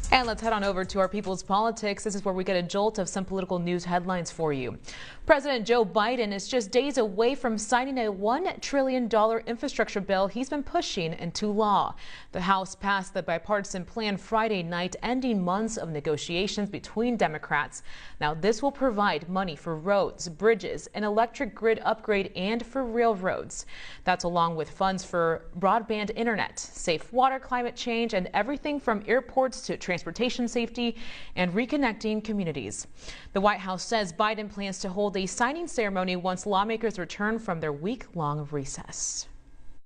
And let's head on over to our People's Politics. This is where we get a jolt of some political news headlines for you. President Joe Biden is just days away from signing a $1 trillion infrastructure bill he's been pushing into law. The House passed the bipartisan plan Friday night, ending months of negotiations between Democrats. Now, this will provide money for roads, bridges, an electric grid upgrade, and for railroads. That's along with funds for broadband internet, safe water, climate change, and everything from airports to transportation safety and reconnecting communities. The White House says Biden plans to hold a signing ceremony once lawmakers return from their week-long recess.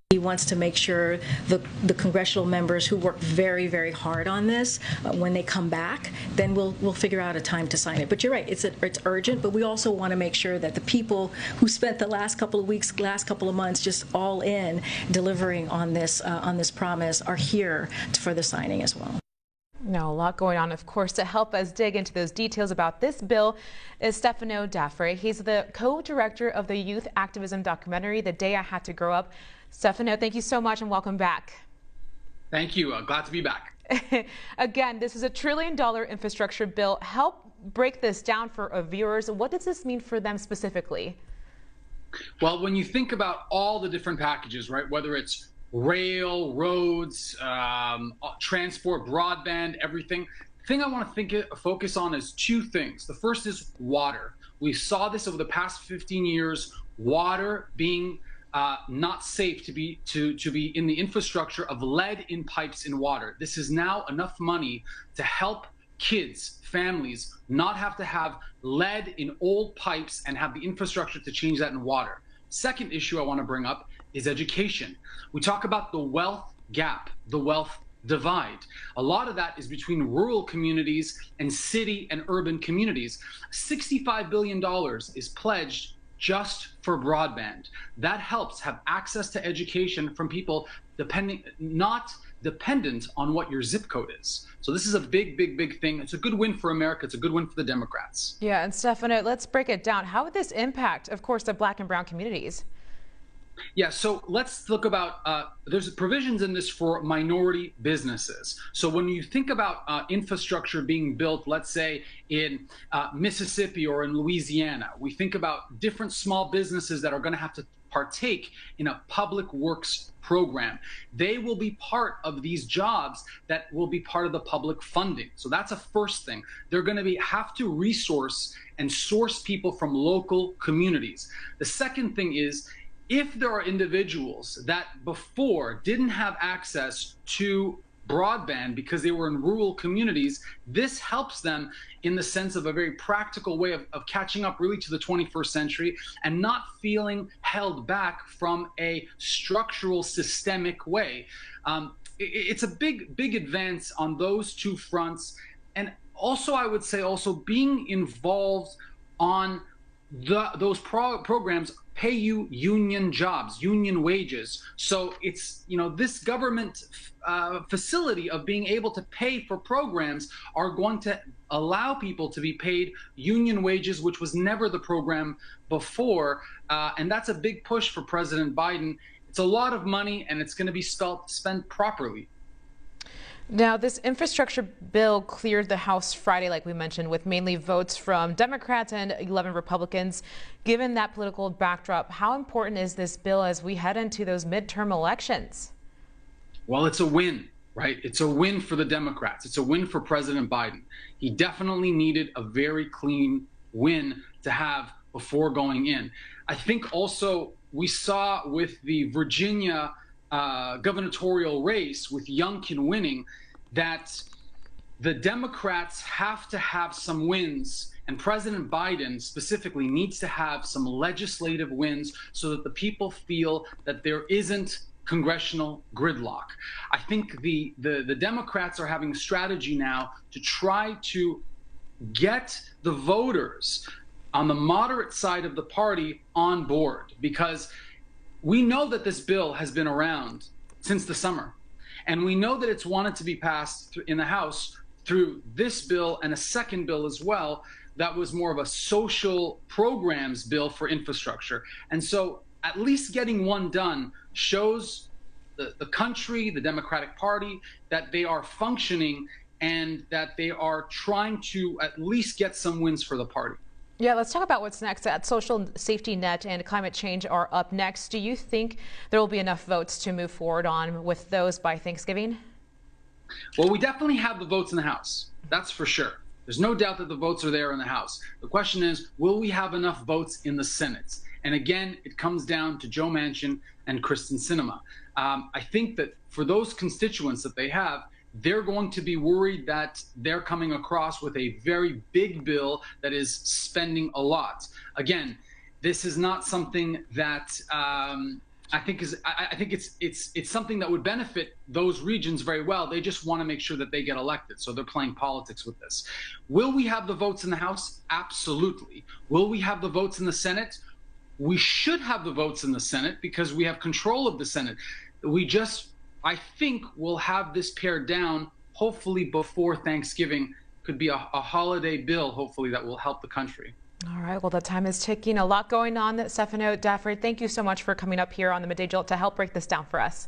He wants to make sure the congressional members who work very, very hard on this, when they come back, then we'll figure out a time to sign it. But you're right, it's urgent, but we also want to make sure that the people who spent the last couple of weeks, last couple of months just all in delivering on this promise are here for the signing as well. Now, a lot going on, of course. To help us dig into those details about this bill is Stefano Da Fre. He's the co-director of the youth activism documentary, The Day I Had to Grow Up. Stefano, thank you so much and welcome back. Thank you. Glad to be back. Again, this is a $1 trillion infrastructure bill. Help break this down for our viewers. What does this mean for them specifically? Well, when you think about all the different packages, right, whether it's rail, roads, transport, broadband, everything. The thing I want to focus on is two things. The first is water. We saw this over the past 15 years, water being not safe to be in the infrastructure of lead in pipes in water. This is now enough money to help kids, families, not have to have lead in old pipes and have the infrastructure to change that in water. Second issue I want to bring up is education. We talk about the wealth gap, the wealth divide. A lot of that is between rural communities and city and urban communities. $65 billion is pledged just for broadband. That helps have access to education from people not dependent on what your zip code is. So this is a big, big, big thing. It's a good win for America. It's a good win for the Democrats. Yeah, and Stefano, let's break it down. How would this impact, of course, the Black and brown communities? Yeah, so let's look about, there's provisions in this for minority businesses. So when you think about infrastructure being built, let's say in Mississippi or in Louisiana, we think about different small businesses that are going to have to partake in a public works program. They will be part of these jobs that will be part of the public funding. So that's a first thing. They're going to have to resource and source people from local communities. The second thing is, if there are individuals that before didn't have access to broadband because they were in rural communities, this helps them in the sense of a very practical way of catching up really to the 21st century and not feeling held back from a structural, systemic way. It's a big, big advance on those two fronts. And also, I would say also being involved on those programs pay you union jobs, union wages. So it's, this government facility of being able to pay for programs are going to allow people to be paid union wages, which was never the program before. And that's a big push for President Biden. It's a lot of money and it's going to be spent properly. Now, this infrastructure bill cleared the House Friday, like we mentioned, with mainly votes from Democrats and 11 Republicans. Given that political backdrop, how important is this bill as we head into those midterm elections? Well, it's a win, right? It's a win for the Democrats. It's a win for President Biden. He definitely needed a very clean win to have before going in. I think also we saw with the Virginia gubernatorial race with Youngkin winning that the Democrats have to have some wins, and President Biden specifically needs to have some legislative wins so that the people feel that there isn't congressional gridlock. I think the Democrats are having a strategy now to try to get the voters on the moderate side of the party on board, because we know that this bill has been around since the summer, and we know that it's wanted to be passed in the House through this bill and a second bill as well that was more of a social programs bill for infrastructure. And so at least getting one done shows the country, the Democratic Party, that they are functioning and that they are trying to at least get some wins for the party. Yeah, let's talk about what's next. That social safety net and climate change are up next. Do you think there will be enough votes to move forward on with those by Thanksgiving? Well, we definitely have the votes in the House. That's for sure. There's no doubt that the votes are there in the House. The question is, will we have enough votes in the Senate? And again, it comes down to Joe Manchin and Kristen Sinema. I think that for those constituents that they have, they're going to be worried that they're coming across with a very big bill that is spending a lot. Again, this is not something that I think it's something that would benefit those regions very well. They just want to make sure that they get elected. So they're playing politics with this. Will we have the votes in the House? Absolutely. Will we have the votes in the Senate? We should have the votes in the Senate because we have control of the Senate. I think we'll have this pared down, hopefully before Thanksgiving. Could be a holiday bill, hopefully, that will help the country. All right, well, the time is ticking. A lot going on. Stefano Da Fre, thank you so much for coming up here on the Midday Jolt to help break this down for us.